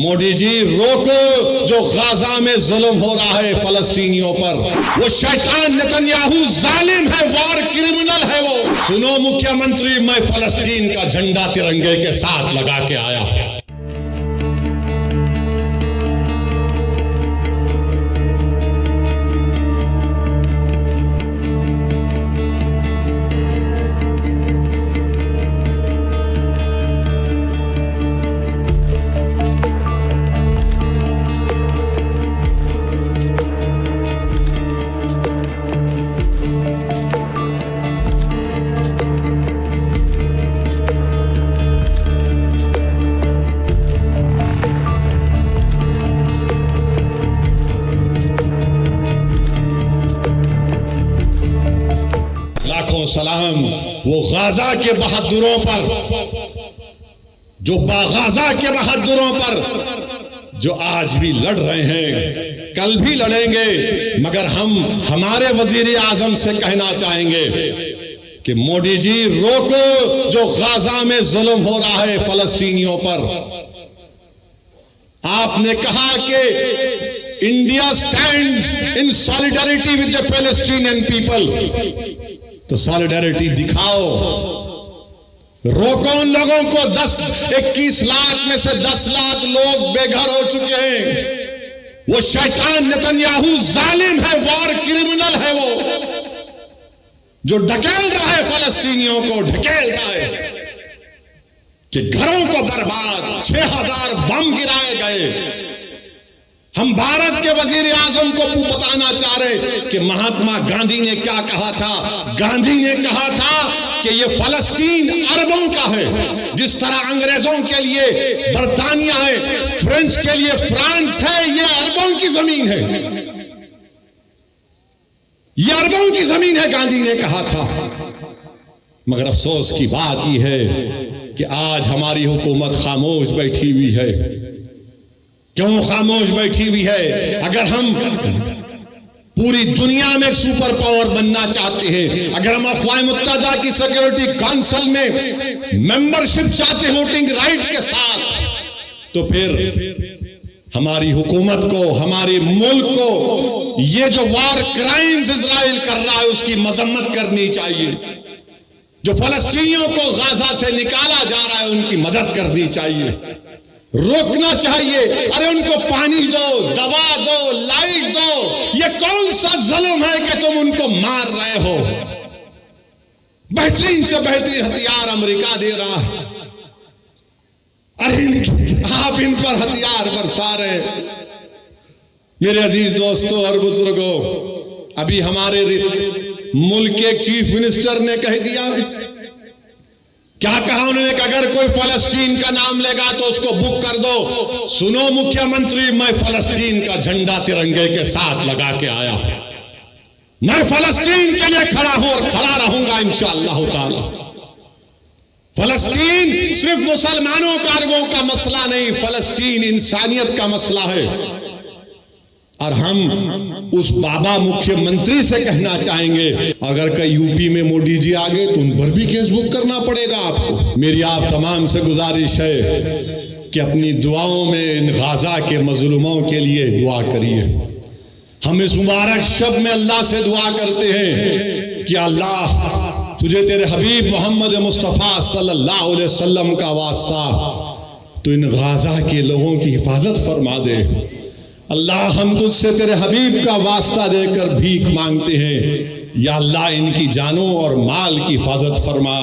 मोदी जी रोको जो गाजा में जुल्म हो रहा है फलस्तीनियों पर। वो शैतान नेतन्याहू जालिम है, वॉर क्रिमिनल है वो। सुनो मुख्यमंत्री, मैं फलस्तीन का झंडा तिरंगे के साथ लगा के आया। सलाम वो गाजा के बहादुरों पर, जो गाजा के बहादुरों पर जो आज भी लड़ रहे हैं, कल भी लड़ेंगे। मगर हम हमारे वजीर आजम से कहना चाहेंगे कि मोदी जी रोको जो गाजा में जुल्म हो रहा है फलस्तीनियों पर। आपने कहा कि India stands in solidarity with the Palestinian people, तो सॉलिडारिटी दिखाओ। रोको उन लोगों को। 21 लाख में से 10 लाख लोग बेघर हो चुके हैं। वो शैतान नेतन्याहू जालिम है, वॉर क्रिमिनल है वो, जो ढकेल रहा है फलस्तीनियों को, ढकेल रहा है कि घरों को बर्बाद, 6000 बम गिराए गए। हम भारत के वजीर आजम को बताना चाह रहे कि महात्मा गांधी ने क्या कहा था। गांधी ने कहा था कि ये फलस्तीन अरबों का है। जिस तरह अंग्रेजों के लिए बर्तानिया है, फ्रेंच के लिए फ्रांस है, ये अरबों की जमीन है, ये अरबों की जमीन है, गांधी ने कहा था। मगर अफसोस की बात यह है कि आज हमारी हुकूमत खामोश बैठी हुई है। क्यों खामोश बैठी हुई है? अगर हम पूरी दुनिया में सुपर पावर बनना चाहते हैं, अगर हम अक़वाम मुत्तहिदा की सिक्योरिटी काउंसिल में मेंबरशिप चाहते हैं वोटिंग राइट के साथ, तो फिर हमारी हुकूमत को, हमारे मुल्क को ये जो वार क्राइम्स इजराइल कर रहा है उसकी मजम्मत करनी चाहिए। जो फलस्तीनियों को गाजा से निकाला जा रहा है उनकी मदद करनी चाहिए, रोकना चाहिए। अरे उनको पानी दो, दवा दो, लाइट दो। ये कौन सा जुल्म है कि तुम उनको मार रहे हो? बेहतरीन से बेहतरीन हथियार अमेरिका दे रहा है, अरे आप इन पर हथियार बरसा रहे। मेरे अजीज दोस्तों और बुजुर्गों, अभी हमारे मुल्क के चीफ मिनिस्टर ने कह दिया, क्या कहा उन्होंने कि अगर कोई फलस्तीन का नाम लेगा तो उसको बुक कर दो। सुनो मुख्यमंत्री, मैं फलस्तीन का झंडा तिरंगे के साथ लगा के आया। मैं फलस्तीन के लिए खड़ा हूं और खड़ा रहूंगा इंशाअल्लाह ताला। फलस्तीन सिर्फ मुसलमानों का, अरबों का मसला नहीं, फलस्तीन इंसानियत का मसला है। और हम उस बाबा मुख्यमंत्री से कहना चाहेंगे, अगर कहीं यूपी में मोदी जी आ गए तो उन पर भी केस बुक करना पड़ेगा आपको। मेरी आप तमाम से गुजारिश है कि अपनी दुआओं में इन गाजा के मजलूमों के लिए दुआ करिए। हम इस मुबारक शब में अल्लाह से दुआ करते हैं कि अल्लाह तुझे तेरे हबीब मोहम्मद मुस्तफ़ा सल्लल्लाहु अलैहि वसल्लम का वास्ता, तो इन गाजा के लोगों की हिफाजत फरमा दे। अल्लाह हम तुझसे तेरे हबीब का वास्ता देकर भीख मांगते हैं, या अल्लाह इनकी जानों और माल की हिफाजत फरमा।